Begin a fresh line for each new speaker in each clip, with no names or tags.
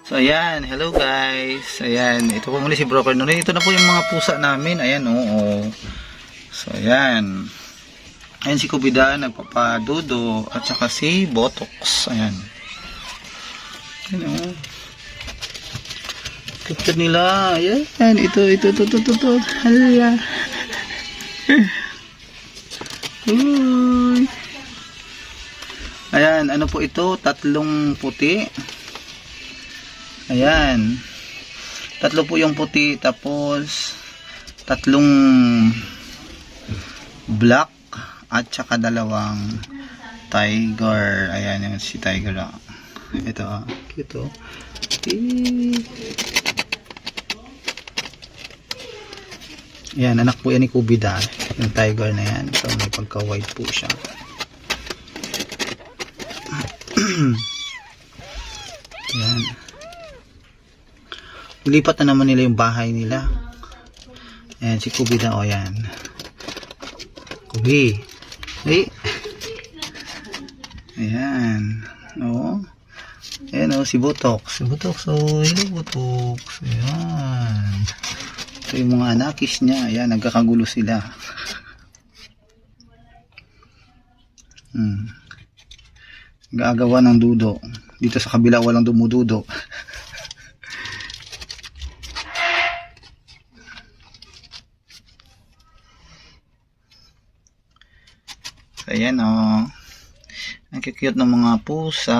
So ayan, hello guys. Ayan, ito po muli si Broker Nonoy. Ito na po yung mga pusa namin. Ayan, oo. So ayan. Ayan si COVIDA, nagpapadudo, at saka si Botox. Ayan. Ayan, oo. Cute nila. Ayan, ito. Hala. Uy. Ayan, ano po ito? Tatlong puti. Ayan. Tatlo po yung puti, tapos tatlong black at saka dalawang tiger. Ayan yung si tiger. Ito, cute oh. Ayan, anak po yan ni COVIDA, yung tiger na yan. So may pagka white po siya. Ayan. Ilipat na naman nila yung bahay nila. Ayan, si COVIDA, o yan. Kubi. Hey. Ayan. O. Ayan o, si Botox. Si Botox, o. Hello, Botox. Ayan. Ito yung mga anakis niya. Ayan, nagkakagulo sila. Gagawa ng dudo. Dito sa kabila, walang dumududo. Ayan o. Ang cute ng mga pusa.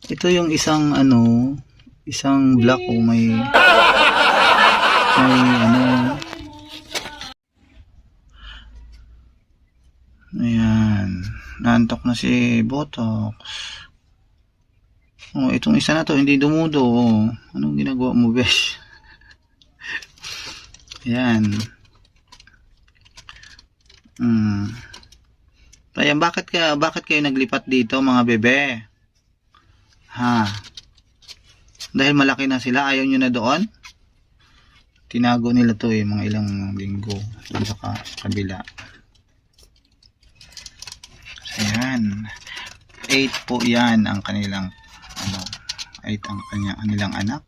Ito yung isang isang black o may ayan. Naantok na si Botox. Oh, itong isa na to hindi dumudo. Oh. Anong ginagawa mo, besh? Ayan. Ayan, bakit kayo naglipat dito, mga bebe? Ha? Dahil malaki na sila, ayaw nyo na doon? Tinago nila to mga ilang linggo doon sa kabila. Ayan. 8 po yan ang kanilang 8 ang kanilang anak.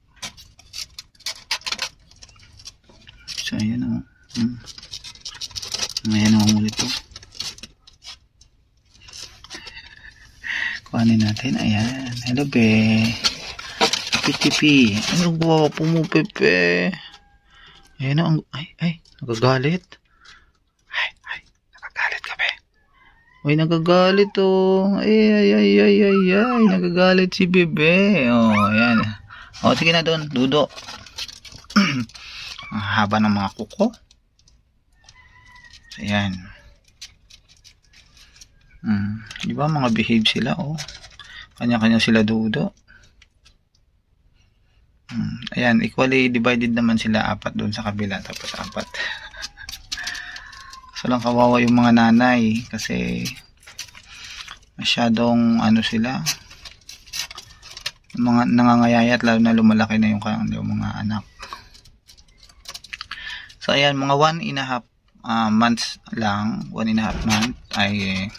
So ayan o. Ayan o ulit o. Kuhanin natin. Ayan. Hello be. Tipi. Ano ba? Pumupepe. Ayan o. Ay. Nagagalit. Ay. Nagagalit ka be. Ay, nagagalit o. Ay. Nagagalit si bebe. O, ayan. O, sige na doon. Dudo. Ang haba ng mga kuko. So, ayan. Diba mga behave sila oh. Kanya-kanya sila dudo. Ayan, equally divided naman sila, 4 doon sa kabila, tapos 4. So lang kawawa yung mga nanay kasi masyadong sila mga nangangayayat, lalo na lumalaki na yung mga anak. So ayan, mga 1.5 months lang, 1.5 month ay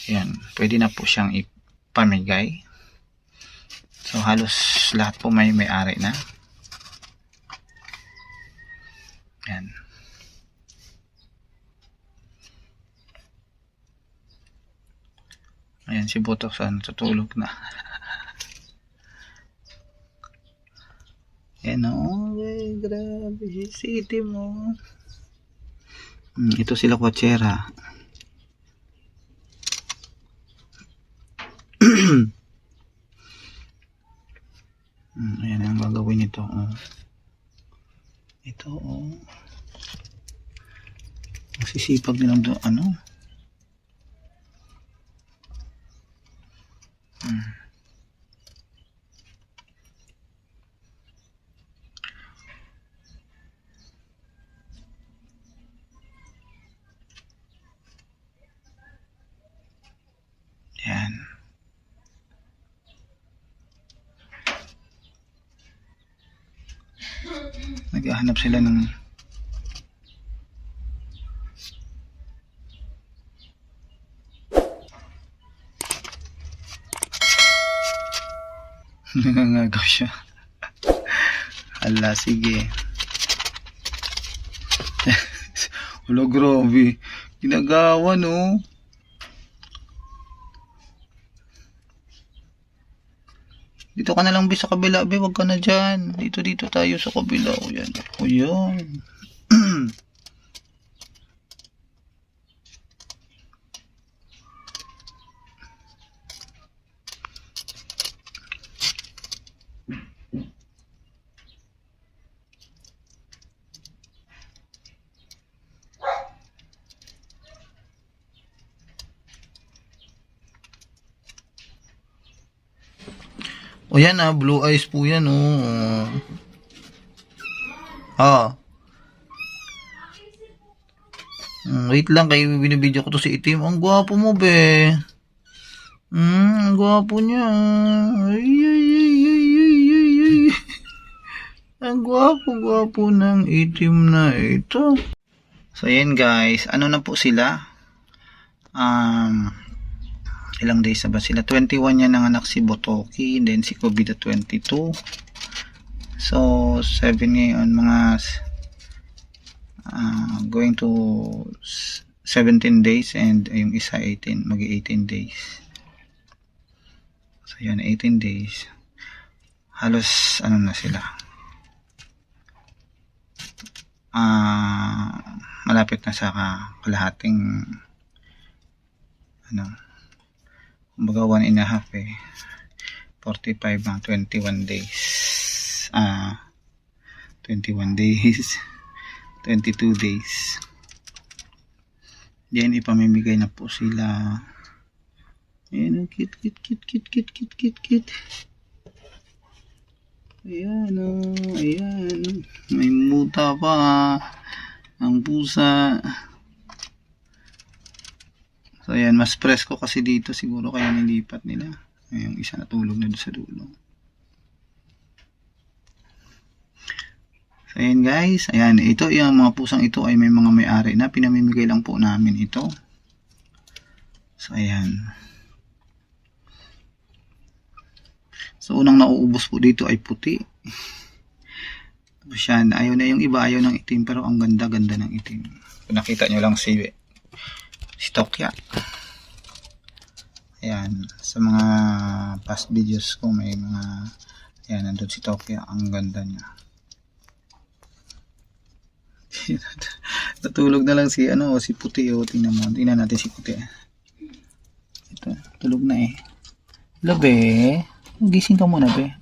ayan, pwede na po siyang ipamigay. So halos lahat po may-ari na. Ayan. Ayan si Botox, tutulog na. Ayan o, grabe si iti mo. Ito sila kwatsera. Ayan ang gagawin nito. Ito magsisipag nilang doon Ayan. Naghahanap sila ng Nangangagaw siya. Hala, sige. Wala, grabe. Ginagawa, no? Dito ka na lang, be, sa kabila, be. Huwag ka na dyan. Dito tayo sa kabila. O, yan. O, yan. O yan, blue eyes po yan, wait lang, kayo binibidyo ko to si Itim. Ang gwapo mo, be. Ang gwapo niya. Ay. Ang gwapo ng Itim na ito. So, yan guys. Ano na po sila? Ilang days na ba sila? 21 yan ang anak si Butoki, then si COVIDA 22. So 7 ngayon, mga going to 17 days, and yung isa 18, mag-18 days. So yan, 18 days. Halos ano na sila, malapit na sa kalahating kumbaga 1.5 45 ng 21 days. 21 days 22 days. Diyan ipamimigay na po sila. Ayan, kit. Ayan, ayan. May muta pa ang pusa. So ayan, mas presko kasi dito, siguro kaya nilipat nila. Yung isa natulog na doon sa dulo. So ayan guys, ayan, ito yung mga pusang ito ay may mga may-ari na, pinamimigay lang po namin ito. So ayan. So unang nauubos po dito ay puti. Tapos yan, ayaw na yung iba, ayaw ng itim, pero ang ganda-ganda ng itim. Kung nakita nyo lang si Tokya. Ayan, sa mga past videos ko may mga, ayan, nandun si Tokya, ang ganda niya. Natulog na lang si si puti. Tingnan mo, tingnan natin si puti. Ito, tulog na eh. Labe, gising ka muna, be.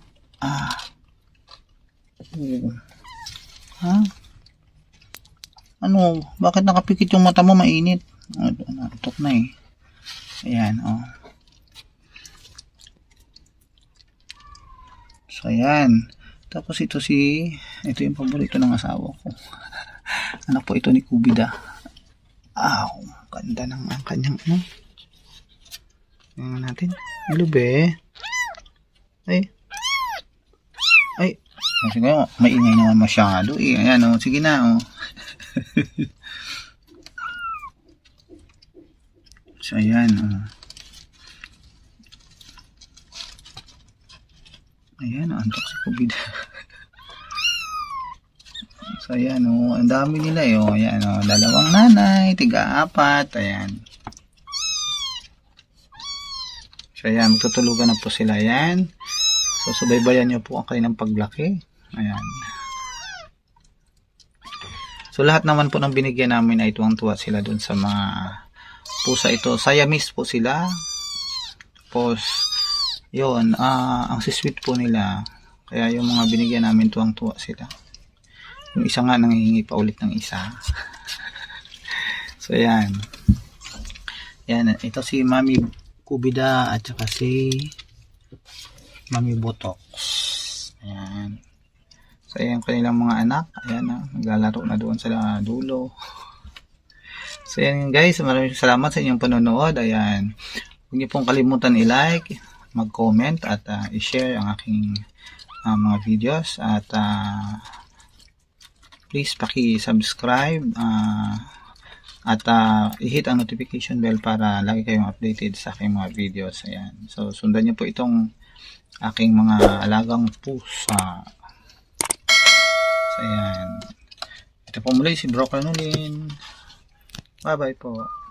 Ano, bakit nakapikit yung mata mo? Mainit. Natok na eh. Ayan, So ayan. Tapos ito yung paborito ng asawa ko. Anak po ito ni COVIDA. Ganda ng ang kanyang Tingnan natin. Hello, be. Ay. Sige, maingay naman masyado eh. Ayan, sige na, So ayan, ayan, antok si COVIDA. So ayan, ang dami nila eh. Ayan, dalawang nanay, tiga-apat. Ayan. So ayan, magtutulugan na po sila. Ayan. So subaybayan nyo po ang kanilang paglaki. Ayan. So lahat naman po ng binigyan namin ay tuwang-tuwa sila dun sa mga pusa ito. Siamese po sila. Tapos yun, ang sweet po nila. Kaya yung mga binigyan namin tuwang-tuwa sila. Yung isa nga nanghihingi pa ulit ng isa. So ayan. Ayan, ito si Mami COVIDA at saka si Mami Botox. Ayan. So ayan kanilang mga anak. Ayan, naglalaro na doon sa dulo. So ayan guys, maraming salamat sa inyong panonood. Ayan. Huwag niyo pong kalimutan i-like, mag-comment at i-share ang aking mga videos. At please paki-subscribe at i-hit ang notification bell para lagi kayong updated sa aking mga videos. Ayan. So sundan niyo po itong aking mga alagang pusa. So, ayan. Ito po muli si Bro Kanulin. Bye-bye po.